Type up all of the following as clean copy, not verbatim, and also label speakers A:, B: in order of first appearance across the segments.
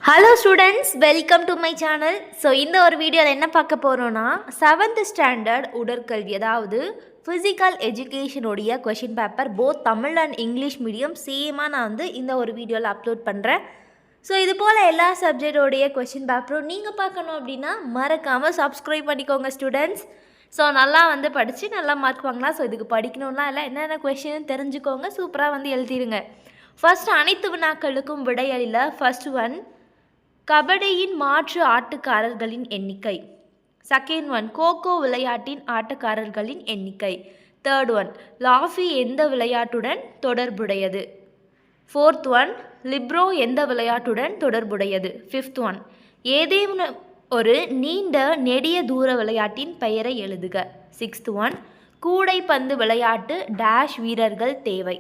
A: Hello students, welcome to my channel. So இந்த ஒரு வீடியோவில் என்ன பார்க்க போகிறோன்னா 7th ஸ்டாண்டர்ட் உடற்கல்வி, அதாவது ஃபிசிக்கல் எஜுகேஷனுடைய question paper both Tamil and English medium சேமாக நான் இந்த ஒரு வீடியோவில் அப்லோட் பண்ணுறேன். ஸோ இது போல் எல்லா சப்ஜெக்டோடைய கொஷின் பேப்பரும் நீங்கள் பார்க்கணும் அப்படின்னா மறக்காமல் சப்ஸ்கிரைப் பண்ணிக்கோங்க ஸ்டூடெண்ட்ஸ். ஸோ நல்லா படித்து நல்லா மார்க் வாங்கலாம். ஸோ இதுக்கு படிக்கணும்லாம் இல்லை, என்னென்ன கொஷின் தெரிஞ்சுக்கோங்க, சூப்பராக எழுதிடுங்க. ஃபர்ஸ்ட் அனைத்து வினாக்களுக்கும் விடையளில. ஃபர்ஸ்ட் ஒன், கபடியின் மாற்று ஆட்டக்காரர்களின் எண்ணிக்கை. செகண்ட் ஒன், கோகோ விளையாட்டின் ஆட்டக்காரர்களின் எண்ணிக்கை. தேர்ட் ஒன், லாஃபி எந்த விளையாட்டுடன் தொடர்புடையது. ஃபோர்த் ஒன், லிப்ரோ எந்த விளையாட்டுடன் தொடர்புடையது. ஃபிஃப்த் ஒன், ஏதேனும் ஒரு நீண்ட நெடிய தூர விளையாட்டின் பெயரை எழுதுக. சிக்ஸ்த் ஒன், கூடைப்பந்து விளையாட்டு டேஷ் வீரர்கள் தேவை.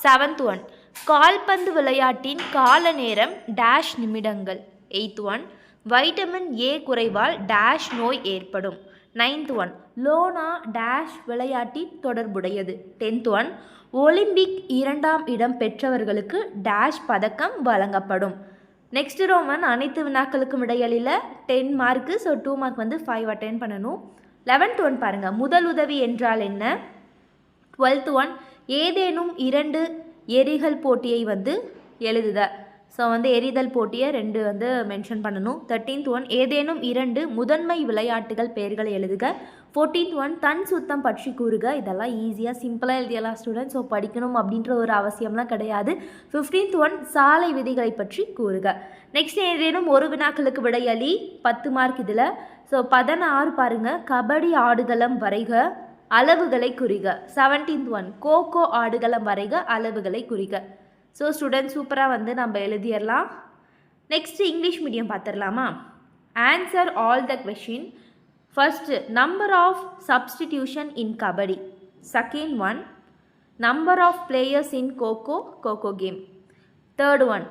A: செவன்த் ஒன், கால்பந்து விளையாட்டின் கால நேரம் டேஷ் நிமிடங்கள். எய்த் ஒன், வைட்டமின் ஏ குறைவால் டேஷ் நோய் ஏற்படும். நைன்த் ஒன், லோனா டேஷ் விளையாட்டின் தொடர்புடையது. டென்த் ஒன், ஒலிம்பிக் 2ஆம் இடம் பெற்றவர்களுக்கு டேஷ் பதக்கம் வழங்கப்படும். நெக்ஸ்ட் ரோமன் அனைத்து வினாக்களுக்கும் இடையில 10 மார்க்கு. ஸோ 2 மார்க் 5 அட்டென்ட் பண்ணணும். 11th ஒன் பாருங்கள், முதல் உதவி என்றால் என்ன. 12th ஒன், ஏதேனும் 2 எரிகள் போட்டியை எழுதுத. ஸோ எரிதல் போட்டியை 2 மென்ஷன் பண்ணணும். 13th ஒன், ஏதேனும் 2 முதன்மை விளையாட்டுகள் பெயர்களை எழுதுக. 14th ஒன், தன் சுத்தம் பற்றி கூறுக. இதெல்லாம் ஈஸியாக சிம்பிளாக எழுதியலாம் ஸ்டூடெண்ட். ஸோ படிக்கணும் அப்படின்ற ஒரு அவசியம்லாம் கிடையாது. 15th ஒன், சாலை விதிகளை பற்றி கூறுக. நெக்ஸ்ட் ஏதேனும் ஒரு வினாக்களுக்கு விடையளி. 10 மார்க் இதில். ஸோ 16 பாருங்கள், கபடி ஆடுகளம் வரைக, அளவுகளை குறிக. 17th ஒன், கோகோ ஆடுகளம் வரைக, அளவுகளை குறிக. ஸோ ஸ்டூடெண்ட் சூப்பராக நம்ம எழுதிடலாம். நெக்ஸ்ட் இங்கிலீஷ் மீடியம் பார்த்துடலாமா. Answer all the question. First, number of substitution in kabaddi. Second one, number of players in kho kho game. Third one,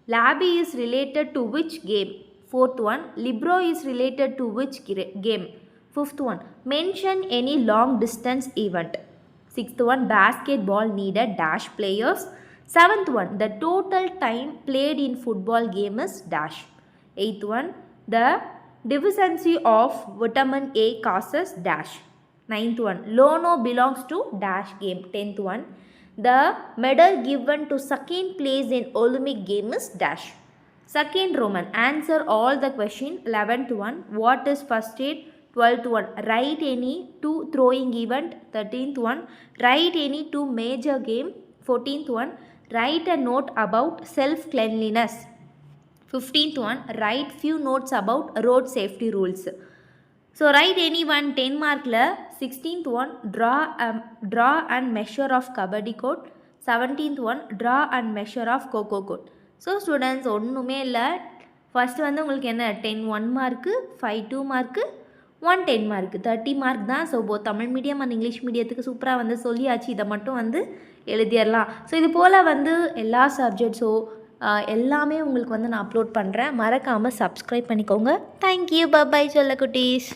A: lobby is related to which game. Fourth one, libero is related to which game. Fifth one, mention any long distance event. Sixth one, basketball needed dash players. Seventh one, the total time played in football game is dash. Eighth one, the deficiency of vitamin A causes dash. Ninth one, Lono belongs to dash game. 10th one, the medal given to second place in Olympic game is dash. Second Roman, answer all the question. 11th one, what is first aid. 12th one, write any 2 throwing event. 13th one, write any 2 major game. 14th one, write a note about self cleanliness. 15th one, write few notes about road safety rules. So write any one 10 mark la. 16th one, draw and measure of kabaddi court. 17th one, draw and measure of coco court. So students ஒன்றுமே இல்லை. First உங்களுக்கு என்ன 10 1 mark, 5 2 mark, 1 10 mark, 30 mark தான். So Tamil medium and English மீடியத்துக்கு சூப்பராக சொல்லியாச்சு. இதை மட்டும் எழுதிடலாம். ஸோ இது போல் எல்லா சப்ஜெக்ட்ஸோ எல்லாமே உங்களுக்கு நான் அப்லோட் பண்ணுறேன். மறக்காமல் சப்ஸ்கிரைப் பண்ணிக்கோங்க. தேங்க்யூ, பை சொல்ல குட்டீஸ்.